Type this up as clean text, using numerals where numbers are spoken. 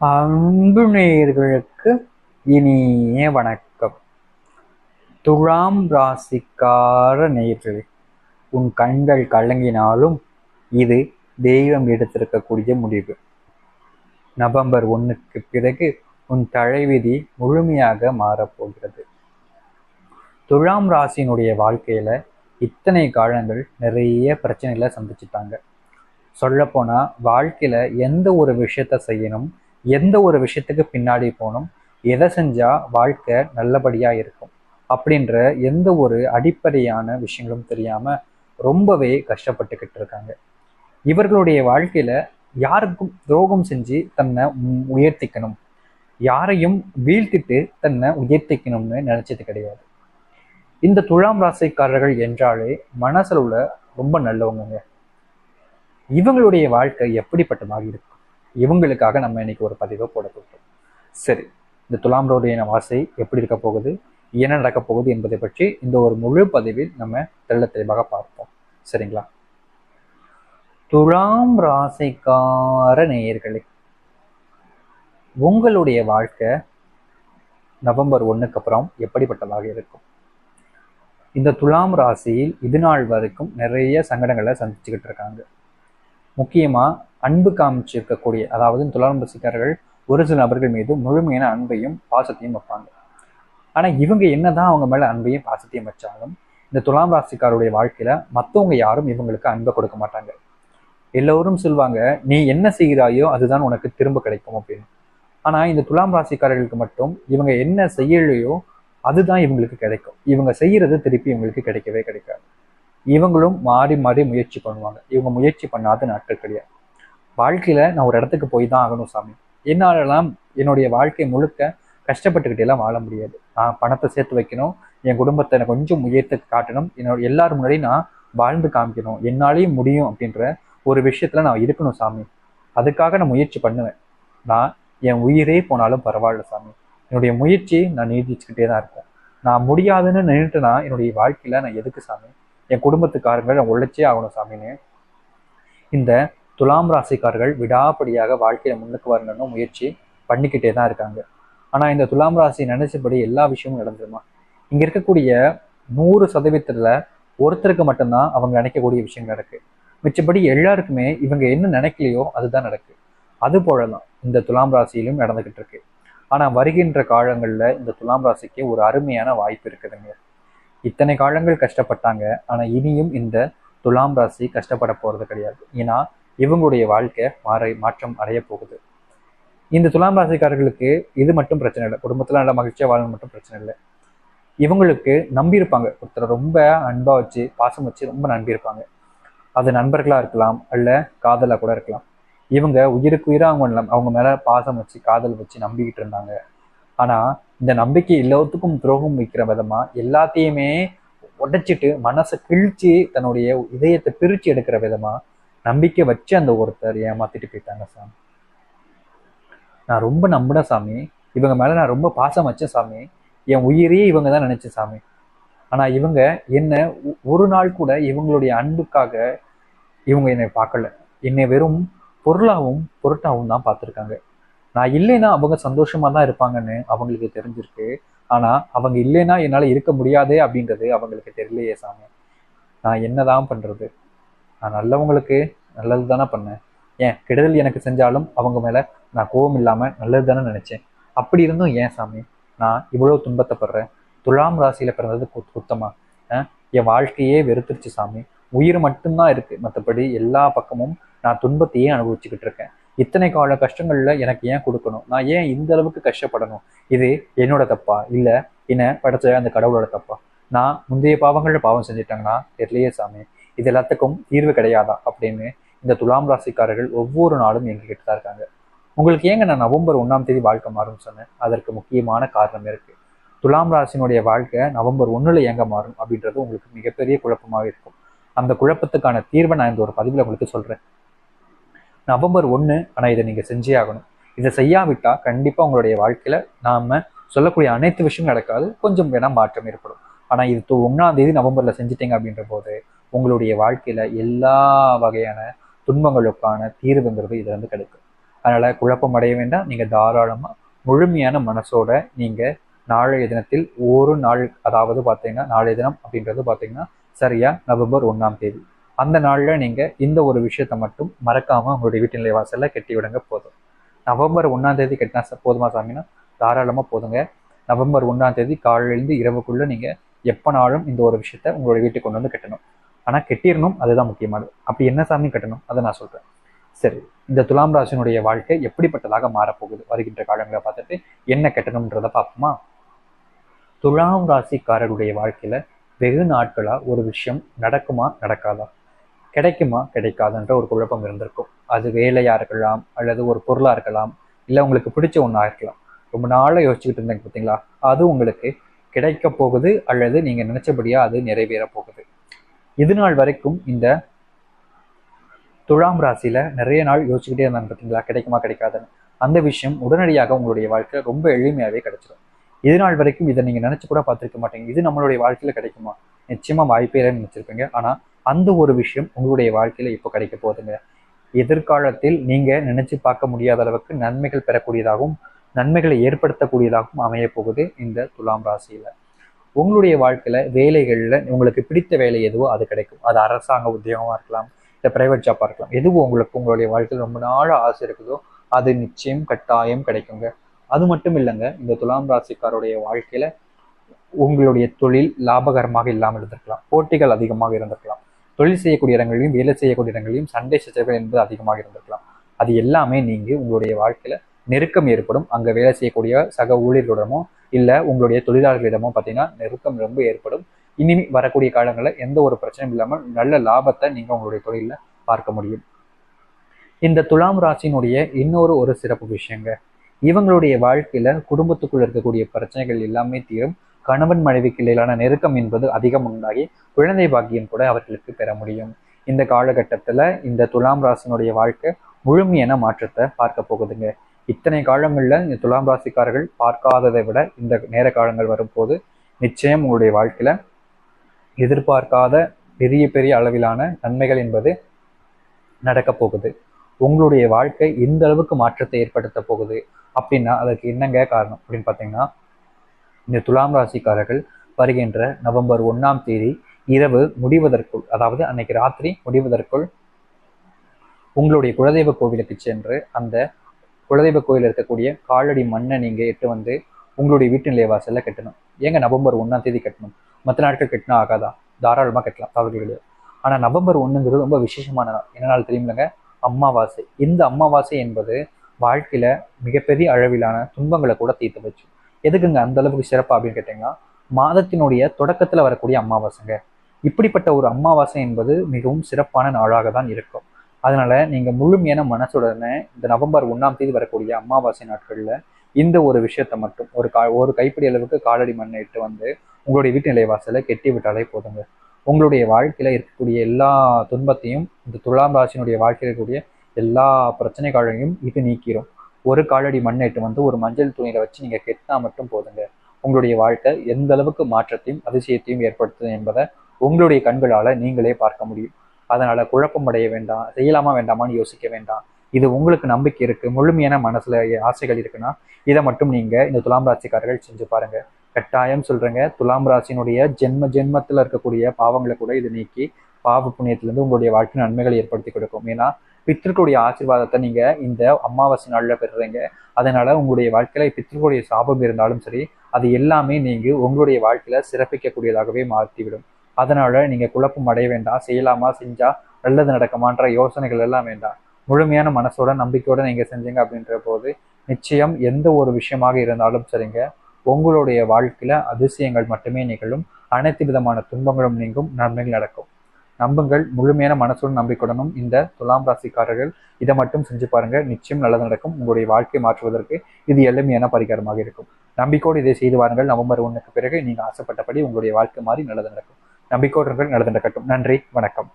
அன்பு நேயர்களுக்கு இனிய வணக்கம். துலாம் ராசிக்கார நேயர்களே, உன் கண்கள் கலங்கினாலும் இது தெய்வம் எடுத்திருக்கக்கூடிய முடிவு. நவம்பர் 1க்கு பிறகு உன் தலைவிதி முழுமையாக மாறப்போகிறது. துலாம் ராசியினுடைய வாழ்க்கையில இத்தனை காலங்கள் நிறைய பிரச்சனைகளை சந்திச்சுட்டாங்க. சொல்லப்போனா வாழ்க்கையில எந்த ஒரு விஷயத்த செய்யணும், எந்த ஒரு விஷயத்துக்கு பின்னாடி போகணும், எதை செஞ்சா வாழ்க்கை நல்லபடியா இருக்கும் அப்படின்ற எந்த ஒரு அடிப்படையான விஷயங்களும் தெரியாம ரொம்பவே கஷ்டப்பட்டுக்கிட்டு இருக்காங்க. இவர்களுடைய வாழ்க்கையில யாருக்கும் துரோகம் செஞ்சு தன்னை உயர்த்திக்கணும், யாரையும் வீழ்த்திட்டு தன்னை உயர்த்திக்கணும்னு நினைச்சது கிடையாது. இந்த துலாம் ராசிக்காரர்கள் என்றாலே மனசுல ரொம்ப நல்லவங்க. இவங்களுடைய வாழ்க்கை எப்படிப்பட்டதாக இருக்கும், இவங்களுக்காக நம்ம இன்னைக்கு ஒரு பதிவை போட போகிறோம். சரி, இந்த துலாம்ரோடைய வாசை எப்படி இருக்க போகுது, என்ன நடக்க போகுது என்பதை பற்றி இந்த ஒரு முழு பதிவில் நம்ம தெள்ள தெளிவாக பார்ப்போம். சரிங்களா? துலாம் ராசிக்கார நேயர்களே, உங்களுடைய வாழ்க்கை நவம்பர் 1க்கு அப்புறம் எப்படிப்பட்டதாக இருக்கும்? இந்த துலாம் ராசியில் இது நாள் வரைக்கும் நிறைய சங்கடங்களை சந்திச்சுக்கிட்டு இருக்காங்க. முக்கியமா அன்பு காமிச்சிருக்கக்கூடிய, அதாவது துலாம் ராசிக்காரர்கள் ஒரு சில நபர்கள் மீது முழுமையான அன்பையும் பாசத்தையும் வைப்பாங்க. ஆனா இவங்க என்னதான் அவங்க மேல அன்பையும் பாசத்தையும் வச்சாலும் இந்த துலாம் ராசிக்காரருடைய வாழ்க்கையில மற்றவங்க யாரும் இவங்களுக்கு அன்பை கொடுக்க மாட்டாங்க. எல்லோரும் சொல்லுவாங்க, நீ என்ன செய்கிறாயோ அதுதான் உனக்கு திரும்ப கிடைக்கும் அப்படின்னு. ஆனா இந்த துலாம் ராசிக்காரர்களுக்கு மட்டும் இவங்க என்ன செய்யலையோ அதுதான் இவங்களுக்கு கிடைக்கும். இவங்க செய்யறது திருப்பி இவங்களுக்கு கிடைக்கவே கிடைக்காது. இவங்களும் மாறி மாறி முயற்சி பண்ணுவாங்க. இவங்க முயற்சி பண்ணாத நாட்கள் கிடையாது. வாழ்க்கையில நான் ஒரு இடத்துக்கு போய் தான் ஆகணும் சாமி, என்னாலலாம் என்னுடைய வாழ்க்கை முழுக்க கஷ்டப்பட்டுக்கிட்டே எல்லாம் வாழ முடியாது. நான் பணத்தை சேர்த்து வைக்கணும், என் குடும்பத்தை எனக்கு கொஞ்சம் உயர்த்து காட்டணும், என்னோட எல்லாரும் முன்னாடி நான் வாழ்ந்து காமிக்கணும், என்னாலேயும் முடியும் அப்படின்ற ஒரு விஷயத்துல நான் இருக்கணும் சாமி. அதுக்காக நான் முயற்சி பண்ணுவேன். நான் என் உயிரே போனாலும் பரவாயில்ல சாமி, என்னுடைய முயற்சி நான் நீடிச்சுக்கிட்டே தான் இருக்கேன். நான் முடியாதுன்னு நின்றுட்டுனா என்னுடைய வாழ்க்கையில நான் எதுக்கு சாமி, என் குடும்பத்துக்காரங்கள் நான் உழைச்சே ஆகணும் சாமின்னு இந்த துலாம் ராசிக்காரர்கள் விடாப்படியாக வாழ்க்கையில முன்னுக்கு வரணும்னு முயற்சி பண்ணிக்கிட்டே தான் இருக்காங்க. ஆனா இந்த துலாம் ராசி நினைச்சபடி எல்லா விஷயமும் நடந்துருமா? இங்க இருக்கக்கூடிய 100% ஒருத்தருக்கு மட்டும்தான் அவங்க நினைக்கக்கூடிய விஷயங்கள் நடக்கு. மிச்சபடி எல்லாருக்குமே இவங்க என்ன நினைக்கலையோ அதுதான் நடக்கு. அது போலதான் இந்த துலாம் ராசியிலும் நடந்துகிட்டு இருக்கு. ஆனா வருகின்ற காலங்கள்ல இந்த துலாம் ராசிக்கு ஒரு அருமையான வாய்ப்பு இருக்குதுங்க. இத்தனை காலங்கள் கஷ்டப்பட்டாங்க, ஆனா இனியும் இந்த துலாம் ராசி கஷ்டப்பட போறது கிடையாது. ஏன்னா இவங்களுடைய வாழ்க்கை மாற்றம் அடைய போகுது. இந்த துலாம் ராசிக்காரர்களுக்கு இது மட்டும் பிரச்சனை இல்லை, குடும்பத்துல நல்ல மகிழ்ச்சியா வாழணும் மட்டும் பிரச்சனை இல்லை. இவங்களுக்கு நம்பியிருப்பாங்க, ஒருத்தரை ரொம்ப அன்பா வச்சு பாசம் வச்சு ரொம்ப நம்பியிருப்பாங்க. அது நண்பர்களா இருக்கலாம், அல்ல காதலா கூட இருக்கலாம். இவங்க உயிருக்கு உயிரா அவங்க மேல பாசம் வச்சு காதல் வச்சு நம்பிக்கிட்டு இருந்தாங்க. ஆனா இந்த நம்பிக்கை எல்லாத்துக்கும் துரோகம் வைக்கிற விதமா எல்லாத்தையுமே உடைச்சிட்டு மனசை கிழிச்சு தன்னுடைய இதயத்தை பிரிச்சு எடுக்கிற விதமா நம்பிக்கை வச்சு அந்த ஒருத்தர் ஏமாத்திட்டு போயிட்டாங்க சாமி. நான் ரொம்ப நம்பின சாமி, இவங்க மேல நான் ரொம்ப பாசம் வச்சேன் சாமி, என் உயிரையே இவங்க தான் நினைச்சேன் சாமி. ஆனா இவங்க என்ன ஒரு நாள் கூட இவங்களுடைய அன்புக்காக இவங்க என்னை பார்க்கல. என்னை வெறும் பொருளாகவும் பொருட்டாகவும் தான் பார்த்துருக்காங்க. நான் இல்லைன்னா அவங்க சந்தோஷமா தான் இருப்பாங்கன்னு அவங்களுக்கு தெரிஞ்சிருக்கு. ஆனா அவங்க இல்லைன்னா என்னால இருக்க முடியாதே அப்படின்றது அவங்களுக்கு தெரியலையே சாமி. நான் என்னதான் பண்றது? நான் நல்லவங்களுக்கு நல்லது தானே பண்ணேன். ஏன் கெடுதல் எனக்கு செஞ்சாலும் அவங்க மேல நான் கோபம் இல்லாம நல்லது தானே நினைச்சேன். அப்படி இருந்தும் ஏன் சாமி நான் இவ்வளவு துன்பத்தைப்படுறேன்? துலாம் ராசியில பிறந்தது குத்தமா? என் வாழ்க்கையே வெறுத்துருச்சு சாமி. உயிர் மட்டும்தான் இருக்கு, மற்றபடி எல்லா பக்கமும் நான் துன்பத்தையே அனுபவிச்சுக்கிட்டு இருக்கேன். இத்தனை கால கஷ்டங்கள்ல எனக்கு ஏன் கொடுக்கணும்? நான் ஏன் இந்த அளவுக்கு கஷ்டப்படணும்? இது என்னோட தப்பா, இல்ல என்ன படைச்ச அந்த கடவுளோட தப்பா? நான் முந்தைய பாவங்கள்ல பாவம் செஞ்சுட்டாங்கன்னா தெரியலையே சாமி, இது எல்லாத்துக்கும் தீர்வு கிடையாதா அப்படின்னு இந்த துலாம் ராசிக்காரர்கள் ஒவ்வொரு நாளும் எங்ககிட்ட தான் இருக்காங்க. உங்களுக்கு ஏங்க நான் நவம்பர் 1ஆம் தேதி வாழ்க்கை மாறும்னு சொன்னேன்? அதற்கு முக்கியமான காரணம் இருக்கு. துலாம் ராசினுடைய வாழ்க்கை நவம்பர் 1ல ஏங்க மாறும் அப்படின்றது உங்களுக்கு மிகப்பெரிய குழப்பமாக இருக்கும். அந்த குழப்பத்துக்கான தீர்வை நான் இந்த ஒரு பதிவில் உங்களுக்கு சொல்றேன். நவம்பர் 1, ஆனா இதை நீங்க செஞ்சே ஆகணும். இதை செய்யாவிட்டா கண்டிப்பா உங்களுடைய வாழ்க்கையில நாம சொல்லக்கூடிய அனைத்து விஷயமும் நடக்காது, கொஞ்சம் வேணா மாற்றம் ஏற்படும். ஆனா இது 1ஆம் தேதி நவம்பர்ல செஞ்சுட்டீங்க அப்படின்ற போது உங்களுடைய வாழ்க்கையில எல்லா வகையான துன்பங்களுக்கான தீர்வுங்கிறது இதுல இருந்து கிடைக்கும். அதனால குழப்பம் அடைய வேண்டாம். நீங்க தாராளமா முழுமையான மனசோட நீங்க நாளைய தினத்தில் ஒரு நாள், அதாவது பார்த்தீங்கன்னா நாளைய தினம் அப்படின்றது பார்த்தீங்கன்னா சரியா நவம்பர் 1ஆம் தேதி. அந்த நாள்ல நீங்க இந்த ஒரு விஷயத்த மட்டும் மறக்காம உங்களுடைய வீட்டு நிலை வாசல்ல கட்டி விடுங்க போதும். நவம்பர் 1ஆம் தேதி கட்டினா போதுமா சாமின்னா தாராளமா போதுங்க. நவம்பர் 1ஆம் தேதி காலையிலேருந்து இரவுக்குள்ள நீங்க எப்பனாலும் இந்த ஒரு விஷயத்த உங்களுடைய வீட்டுக்கு கொண்டு வந்து கட்டணும். ஆனா கட்டிடணும், அதுதான் முக்கியமானது. அப்படி என்ன சாமி கட்டணும் அதை நான் சொல்றேன். சரி, இந்த துலாம் ராசினுடைய வாழ்க்கை எப்படிப்பட்டதாக மாறப்போகுது வருகின்ற காலங்களை பார்த்துட்டு என்ன கட்டணும்ன்றதை பார்ப்போமா. துலாம் ராசிக்காரருடைய வாழ்க்கையில வெகு நாட்களா ஒரு விஷயம் நடக்குமா நடக்காதா, கிடைக்குமா கிடைக்காதுன்ற ஒரு குழப்பம் இருந்திருக்கும். அது வேலையா இருக்கலாம், அல்லது ஒரு பொருளா இருக்கலாம், இல்லை உங்களுக்கு பிடிச்ச ஒன்றா இருக்கலாம். ரொம்ப நாளாக யோசிச்சுக்கிட்டு இருந்தேங்க பார்த்தீங்களா, அது உங்களுக்கு கிடைக்க போகுது, அல்லது நீங்க நினைச்சபடியா அது நிறைவேற போகுது. இது நாள் வரைக்கும் இந்த துலாம் ராசியில நிறைய நாள் யோசிச்சுக்கிட்டே இருந்தாங்க பார்த்தீங்களா, கிடைக்குமா கிடைக்காதுன்னு. அந்த விஷயம் உடனடியாக உங்களுடைய வாழ்க்கை ரொம்ப எளிமையாவே கிடைச்சிடும். இது நாள் வரைக்கும் இதை நீங்க நினைச்சு கூட பார்த்துருக்க மாட்டீங்க. இது நம்மளுடைய வாழ்க்கையில கிடைக்குமா, நிச்சயமா வாய்ப்பே இல்லைன்னு நினைச்சிருப்பீங்க. ஆனா அந்த ஒரு விஷயம் உங்களுடைய வாழ்க்கையில இப்போ கிடைக்க போகுதுங்க. எதிர்காலத்தில் நீங்க நினைச்சு பார்க்க முடியாத அளவுக்கு நன்மைகள் பெறக்கூடியதாகவும் நன்மைகளை ஏற்படுத்தக்கூடியதாகவும் அமைய போகுது இந்த துலாம் ராசியில. உங்களுடைய வாழ்க்கையில வேலைகள்ல உங்களுக்கு பிடித்த வேலை எதுவோ அது கிடைக்கும். அது அரசாங்க உத்தியோகமா இருக்கலாம், இல்லை பிரைவேட் ஜாப்பா இருக்கலாம். எதுவும் உங்களுக்கு உங்களுடைய வாழ்க்கையில் ரொம்ப நாள் ஆசை இருக்குதோ அது நிச்சயம் கட்டாயம் கிடைக்குங்க. அது மட்டும் இல்லைங்க, இந்த துலாம் ராசிக்காருடைய வாழ்க்கையில உங்களுடைய தொழில் லாபகரமாக இல்லாமல் இருந்திருக்கலாம், போட்டிகள் அதிகமாக இருந்திருக்கலாம், தொழில் செய்யக்கூடிய இடங்களிலும் வேலை செய்யக்கூடிய இடங்களிலும் சண்டை சச்சரவுகள் என்பது அதிகமாக இருந்திருக்கலாம். அது எல்லாமே நீங்க உங்களுடைய வாழ்க்கையில நெருக்கம் ஏற்படும். அங்க வேலை செய்யக்கூடிய சக ஊழியர்களிடமோ இல்லை உங்களுடைய தொழிலாளர்களிடமோ பார்த்தீங்கன்னா நெருக்கம் ரொம்ப ஏற்படும். இனிமே வரக்கூடிய காலங்களில் எந்த ஒரு பிரச்சனையும் இல்லாமல் நல்ல லாபத்தை நீங்க உங்களுடைய தொழில பார்க்க முடியும். இந்த துலாம் ராசியினுடைய இன்னொரு சிறப்பு விஷயங்க, இவங்களுடைய வாழ்க்கையில குடும்பத்துக்குள்ள இருக்கக்கூடிய பிரச்சனைகள் எல்லாமே தீரும். கணவன் மனைவிக்கு இடையிலான நெருக்கம் என்பது அதிகம் உண்டாகி குழந்தை பாக்கியம் கூட அவர்களுக்கு பெற முடியும். இந்த காலகட்டத்துல இந்த துலாம் ராசினுடைய வாழ்க்கை முழுமையான மாற்றத்தை பார்க்க போகுதுங்க. இத்தனை காலங்கள்ல இந்த துலாம் ராசிக்காரர்கள் பார்க்காததை விட இந்த நேர காலங்கள் வரும்போது நிச்சயம் உங்களுடைய வாழ்க்கையில எதிர்பார்க்காத பெரிய பெரிய அளவிலான நன்மைகள் என்பது நடக்க போகுது. உங்களுடைய வாழ்க்கை எந்த அளவுக்கு மாற்றத்தை ஏற்படுத்த போகுது அப்படின்னா அதற்கு என்னங்க காரணம் அப்படின்னு பார்த்தீங்கன்னா, இந்த துலாம் ராசிக்காரர்கள் வருகின்ற நவம்பர் 1ஆம் தேதி இரவு முடிவதற்குள், அதாவது அன்னைக்கு ராத்திரி முடிவதற்குள் உங்களுடைய குலதெய்வ கோவிலுக்கு சென்று அந்த குலதெய்வ கோயில் இருக்கக்கூடிய காலடி மண்ணை நீங்க எட்டு வந்து உங்களுடைய வீட்டு நிலை வாசல்ல கட்டணும். ஏங்க நவம்பர் 1ஆம் தேதி கட்டணும், மற்ற நாட்கள் கட்டினா ஆகாதா? தாராளமா கட்டலாம், தவறு கிடையாது. ஆனா நவம்பர் 1ங்கிறது ரொம்ப விசேஷமான நாள். என்ன நாள் தெரியுமில்லங்க? அமாவாசை. இந்த அமாவாசை என்பது வாழ்க்கையில மிகப்பெரிய அளவிலான துன்பங்களை கூட தீர்த்து வச்சு. எதுக்குங்க அந்த அளவுக்கு சிறப்பா அப்படின்னு கேட்டீங்கன்னா, மாதத்தினுடைய தொடக்கத்துல வரக்கூடிய அமாவாசைங்க. இப்படிப்பட்ட ஒரு அமாவாசை என்பது மிகவும் சிறப்பான நாளாக தான் இருக்கும். அதனால நீங்க முழுமையான மனசுடனே இந்த நவம்பர் 1ஆம் தேதி வரக்கூடிய அமாவாசை நாட்கள்ல இந்த ஒரு விஷயத்த மட்டும் ஒரு கைப்பிடி அளவுக்கு காலடி மண்ணை இட்டு வந்து உங்களுடைய வீட்டு நிலை வாசலை கெட்டி விட்டாலே போதுங்க. உங்களுடைய வாழ்க்கையில இருக்கக்கூடிய எல்லா துன்பத்தையும், இந்த துலாம் ராசியினுடைய வாழ்க்கையில் இருக்கக்கூடிய எல்லா பிரச்சனைகளையும் இது நீக்கிரும். ஒரு காலடி மண்ணேட்டு வந்து ஒரு மஞ்சள் துணியில வச்சு நீங்க கெட்டினா மட்டும் போதுங்க. உங்களுடைய வாழ்க்கை எந்த அளவுக்கு மாற்றத்தையும் அதிசயத்தையும் ஏற்படுத்துது என்பதை உங்களுடைய கண்களால நீங்களே பார்க்க முடியும். அதனால குழப்பம் அடைய வேண்டாம், செய்யலாமா வேண்டாமான்னு யோசிக்க வேண்டாம். இது உங்களுக்கு நம்பிக்கை இருக்கு, முழுமையான மனசுல ஆசைகள் இருக்குன்னா இதை மட்டும் நீங்க இந்த துலாம் ராசிக்காரர்கள் செஞ்சு பாருங்க. கட்டாயம் சொல்றேங்க, துலாம் ராசியினுடைய ஜென்மத்துல இருக்கக்கூடிய பாவங்களை கூட இது நீக்கி பாவ புண்ணியத்திலிருந்து உங்களுடைய வாழ்க்கை நன்மைகளை ஏற்படுத்தி கொடுக்கும். ஏன்னா பித்திருக்களுடைய ஆசீர்வாதத்தை நீங்க இந்த அமாவாசை நாள்ல பெறுறீங்க. அதனால உங்களுடைய வாழ்க்கையில பித்திருக்களுடைய சாபம் இருந்தாலும் சரி, அது எல்லாமே நீங்க உங்களுடைய வாழ்க்கையில சிறப்பிக்கக்கூடியதாகவே மாற்றிவிடும். அதனால நீங்க குழப்பம் அடைய வேண்டாம், செய்யலாமா, செஞ்சா நல்லது நடக்குமான்ற யோசனைகள் எல்லாம் வேண்டாம். முழுமையான மனசோட நம்பிக்கையோட நீங்க செஞ்சீங்க அப்படின்ற போது நிச்சயம் எந்த ஒரு விஷயமாக இருந்தாலும் சரிங்க, உங்களுடைய வாழ்க்கையில அதிசயங்கள் மட்டுமே நிகழும். அனைத்து விதமான துன்பங்களும் நீங்கும், நன்மைகள் நடக்கும். நம்புங்கள், முழுமையான மனசுடன் நம்பிக்கையுடனும் இந்த துலாம் ராசிக்காரர்கள் இதை மட்டும் செஞ்சு பாருங்க, நிச்சயம் நல்லது நடக்கும். உங்களுடைய வாழ்க்கை மாற்றுவதற்கு இது எளிமையான பரிகாரமாக இருக்கும். நம்பிக்கையோடு இதை செய்து வாருங்கள். நவம்பர் 1க்கு பிறகு நீங்க ஆசைப்பட்டபடி உங்களுடைய வாழ்க்கை மாறி நல்லது நடக்கும். நம்பிக்கையோடு நல்லது நடக்கட்டும். நன்றி, வணக்கம்.